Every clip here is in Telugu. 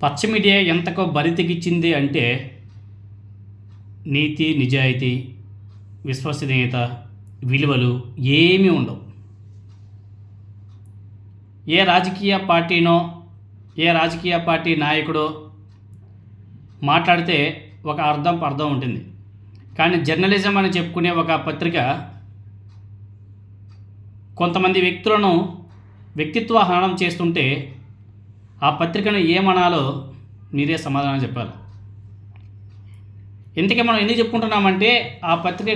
పచ్చ మీడియా ఎంతకో బరితెగించింది అంటే నీతి, నిజాయితీ, విశ్వసనీయత, విలువలు ఏమీ ఉండవు. ఏ రాజకీయ పార్టీనో, ఏ రాజకీయ పార్టీ నాయకుడో మాట్లాడితే ఒక అర్థం ఉంటుంది. కానీ జర్నలిజం అని చెప్పుకునే ఒక పత్రిక కొంతమంది వ్యక్తులను వ్యక్తిత్వ హననం చేస్తుంటే ఆ పత్రికను ఏమనాలో మీరే సమాధానం చెప్పాలి. ఇంతకీ మనం ఎందుకు చెప్పుకుంటున్నామంటే ఆ పత్రిక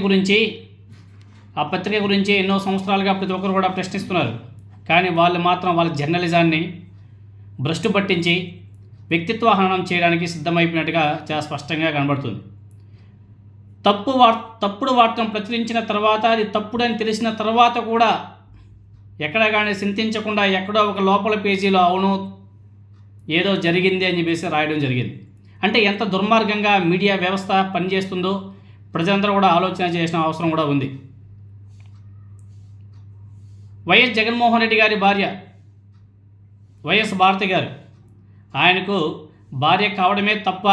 గురించి ఎన్నో సంవత్సరాలుగా ప్రతి ఒక్కరు కూడా ప్రశ్నిస్తున్నారు. కానీ వాళ్ళు మాత్రం వాళ్ళ జర్నలిజాన్ని భ్రష్టు పట్టించి వ్యక్తిత్వ హననం చేయడానికి సిద్ధమైపోయినట్టుగా చాలా స్పష్టంగా కనబడుతుంది. తప్పుడు వార్తను ప్రచురించిన తర్వాత అది తప్పుడని తెలిసిన తర్వాత కూడా ఎక్కడ కానీ చింతించకుండా ఎక్కడో ఒక లోపల పేజీలో అవును ఏదో జరిగింది అని చెప్పేసి రాయడం జరిగింది. అంటే ఎంత దుర్మార్గంగా మీడియా వ్యవస్థ పనిచేస్తుందో ప్రజలందరూ కూడా ఆలోచన చేసిన అవసరం కూడా ఉంది. వైఎస్ జగన్మోహన్ రెడ్డి గారి భార్య వైఎస్ భారతి గారు, ఆయనకు భార్య కావడమే తప్ప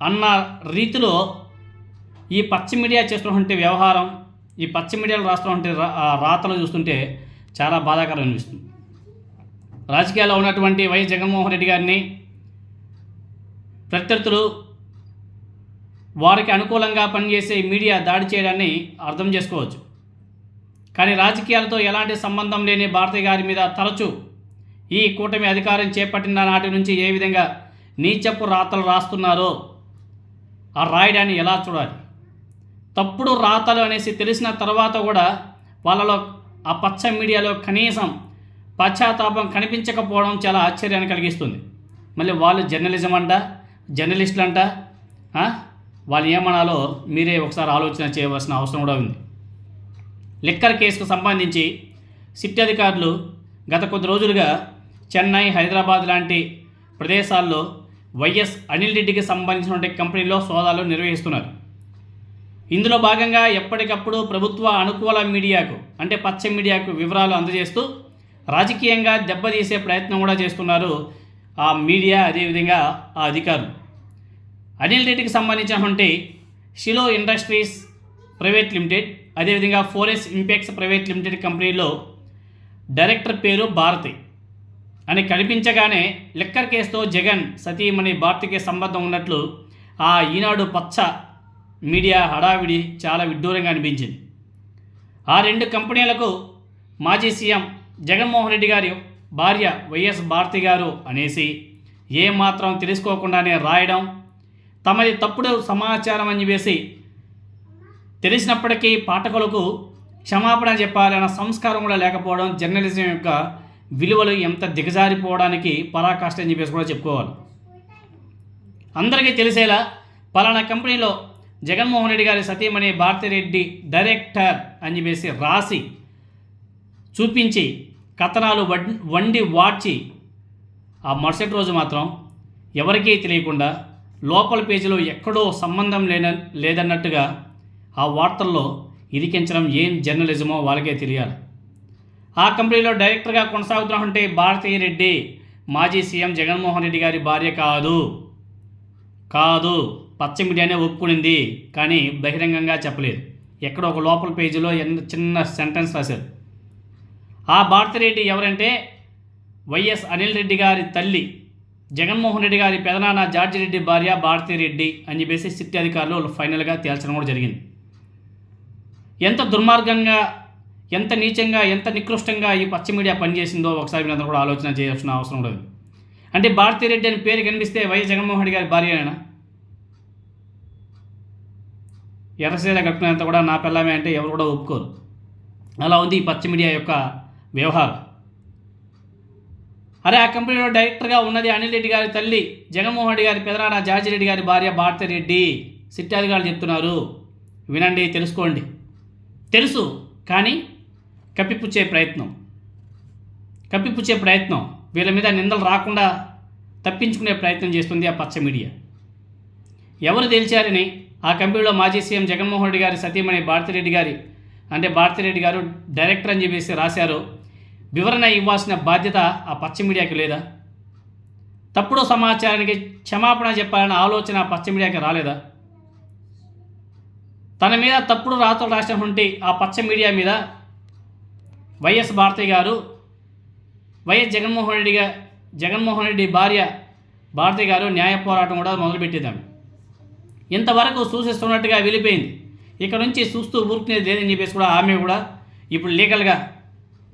అన్న రీతిలో ఈ పచ్చ మీడియా చేస్తున్నటువంటి వ్యవహారం, ఈ పచ్చ మీడియాలో రాస్తున్నటువంటి రాతలు చూస్తుంటే చాలా బాధాకరం అనిపిస్తుంది. రాజకీయాల్లో ఉన్నటువంటి వైఎస్ జగన్మోహన్ రెడ్డి గారిని ప్రత్యర్థులు, వారికి అనుకూలంగా పనిచేసే మీడియా దాడి చేయడాన్ని అర్థం చేసుకోవచ్చు. కానీ రాజకీయాలతో ఎలాంటి సంబంధం లేని భారతి గారి మీద తరచూ ఈ కూటమి అధికారం చేపట్టిన నాటి నుంచి ఏ విధంగా నీచపు రాతలు రాస్తున్నారో ఆ రాయడాన్ని ఎలా చూడాలి? తప్పుడు రాతలు అనేసి తెలిసిన తర్వాత కూడా వాళ్ళలో ఆ పచ్చ మీడియాలో కనీసం పశ్చాత్తాపం కనిపించకపోవడం చాలా ఆశ్చర్యాన్ని కలిగిస్తుంది. మళ్ళీ వాళ్ళు జర్నలిస్టులు అంట వాళ్ళు ఏమనాలో మీరే ఒకసారి ఆలోచన చేయవలసిన అవసరం కూడా ఉంది. లిక్కర్ కేసుకు సంబంధించి సిట్ అధికారులు గత కొద్ది రోజులుగా చెన్నై, హైదరాబాద్ లాంటి ప్రదేశాల్లో వైఎస్ అనిల్ రెడ్డికి సంబంధించినటువంటి కంపెనీలో సోదాలు నిర్వహిస్తున్నారు. ఇందులో భాగంగా ఎప్పటికప్పుడు ప్రభుత్వ అనుకూల మీడియాకు అంటే పచ్చ మీడియాకు వివరాలు అందజేస్తూ రాజకీయంగా దెబ్బతీసే ప్రయత్నం కూడా చేస్తున్నారు ఆ మీడియా, అదేవిధంగా ఆ అధికారులు. అనిల్ రెడ్డికి సంబంధించినటువంటి షిలో ఇండస్ట్రీస్ ప్రైవేట్ లిమిటెడ్, అదేవిధంగా ఫోరెస్ ఇంపెక్స్ ప్రైవేట్ లిమిటెడ్ కంపెనీలో డైరెక్టర్ పేరు భారతి అని కనిపించగానే లిక్కర్ కేసుతో జగన్ సతీమణి భారతికి సంబంధం ఉన్నట్లు ఆ ఈనాడు పచ్చ మీడియా హడావిడి చాలా విడ్డూరంగా అనిపించింది. ఆ రెండు కంపెనీలకు మాజీ సీఎం జగన్మోహన్ రెడ్డి గారి భార్య వైఎస్ భారతి గారు అనేసి ఏమాత్రం తెలుసుకోకుండానే రాయడం, తమది తప్పుడు సమాచారం అని చెప్పేసి తెలిసినప్పటికీ పాఠకులకు క్షమాపణ చెప్పాలన్న సంస్కారం కూడా లేకపోవడం జర్నలిజం యొక్క విలువలు ఎంత దిగజారిపోవడానికి పరాకాష్ట అని చెప్పేసి కూడా చెప్పుకోవాలి. అందరికీ తెలిసేలా పలానా కంపెనీలో జగన్మోహన్ రెడ్డి గారి సతీమణి భారతిరెడ్డి డైరెక్టర్ అని చెప్పేసి రాసి చూపించి కథనాలు వండి వాడ్చి ఆ మరుసటి రోజు మాత్రం ఎవరికీ తెలియకుండా లోపల పేజీలో ఎక్కడో సంబంధం లేదన్నట్టుగా ఆ వార్తల్లో ఇరికించడం ఏం జర్నలిజమో వాళ్ళకే తెలియాలి. ఆ కంపెనీలో డైరెక్టర్గా కొనసాగుతున్నటువంటి భారతిరెడ్డి మాజీ సీఎం జగన్మోహన్ రెడ్డి గారి భార్య కాదు పచ్చ మీడియానే ఒప్పుకునింది, కానీ బహిరంగంగా చెప్పలేదు. ఎక్కడో ఒక లోపల పేజీలో చిన్న సెంటెన్స్ రాశారు. ఆ భారతిరెడ్డి ఎవరంటే వైఎస్ అనిల్ రెడ్డి గారి తల్లి, జగన్మోహన్ రెడ్డి గారి పెదనాన్న జార్జి రెడ్డి భార్య భారతిరెడ్డి అని చెప్పేసి సిట్ అధికారులు ఫైనల్గా తేల్చడం కూడా జరిగింది. ఎంత దుర్మార్గంగా, ఎంత నీచంగా, ఎంత నికృష్టంగా ఈ పచ్చ మీడియా పనిచేసిందో ఒకసారి మీరందరూ కూడా ఆలోచన చేయాల్సిన అవసరం ఉండదు. అంటే భారతిరెడ్డి అని పేరు కనిపిస్తే వైఎస్ జగన్మోహన్ రెడ్డి గారి భార్యనేనా? ఎర్రసేద కట్టుకునేంత కూడా నా పిల్లమే అంటే ఎవరు కూడా ఒప్పుకోరు. అలా ఉంది ఈ పచ్చ మీడియా యొక్క వ్యవహారం. అరే ఆ కంపెనీలో డైరెక్టర్గా ఉన్నది అనిల్ రెడ్డి గారి తల్లి, జగన్మోహన్ రెడ్డి గారి పెదనాన్న జార్జి రెడ్డి గారి భార్య భారతిరెడ్డి. సిట్ అధికారులు చెప్తున్నారు, వినండి, తెలుసుకోండి. తెలుసు కానీ కప్పిపుచ్చే ప్రయత్నం, వీళ్ళ మీద నిందలు రాకుండా తప్పించుకునే ప్రయత్నం చేస్తుంది ఆ పచ్చ మీడియా. ఎవరు తెలిచారని ఆ కంపెనీలో మాజీ సీఎం జగన్మోహన్ రెడ్డి గారి సతీమణి భారతిరెడ్డి గారు డైరెక్టర్ అని చెప్పేసి రాశారు. వివరణ ఇవ్వాల్సిన బాధ్యత ఆ పచ్చ మీడియాకి లేదా? తప్పుడు సమాచారానికి క్షమాపణ చెప్పాలనే ఆలోచన పచ్చ మీడియాకి రాలేదా? తన మీద తప్పుడు రాతలు రాసినటువంటి ఆ పచ్చ మీడియా మీద వైఎస్ భారతి గారు, వైఎస్ జగన్మోహన్ రెడ్డి భార్య భారతి గారు న్యాయ పోరాటం కూడా మొదలుపెట్టేదాం. ఇంతవరకు సూచిస్తున్నట్టుగా వెళ్ళిపోయింది. ఇక్కడ నుంచి చూస్తూ ఊరుకునేది లేదని చెప్పేసి కూడా ఆమె కూడా ఇప్పుడు లీగల్గా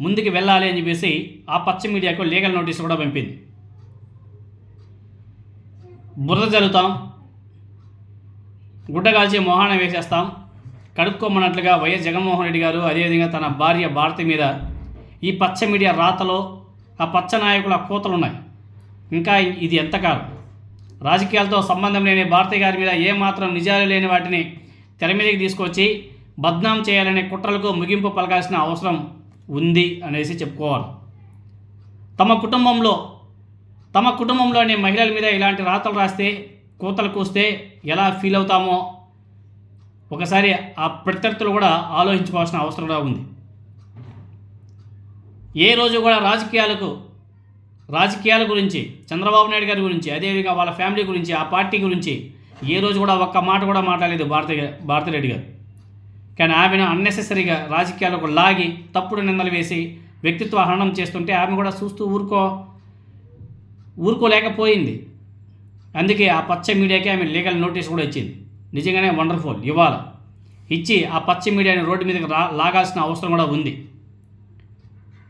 ముందుకు వెళ్ళాలి అని చెప్పేసి ఆ పచ్చ మీడియాకు లీగల్ నోటీస్ కూడా పంపింది. బురద జల్లుతాం, గుడ్డ కాల్చి మొహాన వేసేస్తాం, కడుక్కోమన్నట్లుగా వైఎస్ జగన్మోహన్ రెడ్డి గారు అదేవిధంగా తన భార్య భారతి మీద ఈ పచ్చ మీడియా రాతలో ఆ పచ్చ నాయకుల కోతలు ఉన్నాయి. ఇంకా ఇది ఎంతకాలం? రాజకీయాలతో సంబంధం లేని భారతి గారి మీద ఏమాత్రం నిజాలు లేని వాటిని తెర మీదకి తీసుకొచ్చి బద్నాం చేయాలనే కుట్రలకు ముగింపు పలకాల్సిన అవసరం ఉంది అనేసి చెప్పుకోవాలి. తమ కుటుంబంలోని మహిళల మీద ఇలాంటి రాతలు రాస్తే, కోతలు కూస్తే ఎలా ఫీల్ అవుతామో ఒకసారి ఆ ప్రత్యర్థులు కూడా ఆలోచించుకోవాల్సిన అవసరం కూడా ఉంది. ఏ రోజు కూడా రాజకీయాల గురించి, చంద్రబాబు నాయుడు గారి గురించి, అదేవిధంగా వాళ్ళ ఫ్యామిలీ గురించి, ఆ పార్టీ గురించి ఏ రోజు కూడా ఒక్క మాట కూడా మాట్లాడలేదు భారతిరెడ్డి గారు. కానీ ఆమెను అన్నెసెసరీగా రాజకీయాలకు లాగి తప్పుడు నిందలు వేసి వ్యక్తిత్వ హననం చేస్తుంటే ఆమె కూడా చూస్తూ ఊరుకోలేకపోయింది. అందుకే ఆ పచ్చ మీడియాకి ఆమె లీగల్ నోటీస్ కూడా ఇచ్చింది. నిజంగానే వండర్ఫుల్. ఇవాళ ఇచ్చి ఆ పచ్చ మీడియాని రోడ్డు మీదకి లాగాల్సిన అవసరం కూడా ఉంది.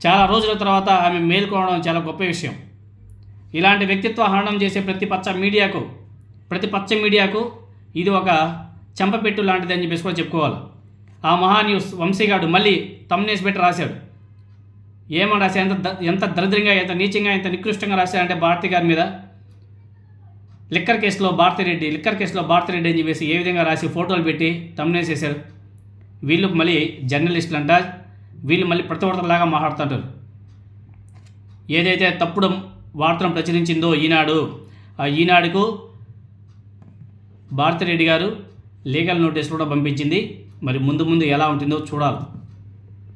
చాలా రోజుల తర్వాత ఆమె మేల్కోవడం చాలా గొప్ప విషయం. ఇలాంటి వ్యక్తిత్వ హననం చేసే ప్రతి పచ్చ మీడియాకు ఇది ఒక చెంపపెట్టు లాంటిది అని చెప్పేసి కూడా చెప్పుకోవాలి. ఆ మహాన్యూస్ వంశీగాడు మళ్ళీ తమ్నేసి పెట్టి రాశాడు. ఏమని రాశాడు? ఎంత దరిద్రంగా, ఎంత నీచంగా, ఎంత నికృష్టంగా రాశాడంటే భారతి గారి మీద లిక్కర్ కేసులో భారతిరెడ్డి అని చెప్పేసి ఏ విధంగా రాసి ఫోటోలు పెట్టి తమ్నేసి వేశారు. వీళ్ళు మళ్ళీ జర్నలిస్టులు అంట, వీళ్ళు మళ్ళీ ప్రతివర్తలాగా మాట్లాడుతుంటారు. ఏదైతే తప్పుడు వార్తను ప్రచురించిందో ఈనాడుకు భారతిరెడ్డి గారు లీగల్ నోటీస్ కూడా పంపించింది. మరి ముందు ఎలా ఉంటుందో చూడాలి.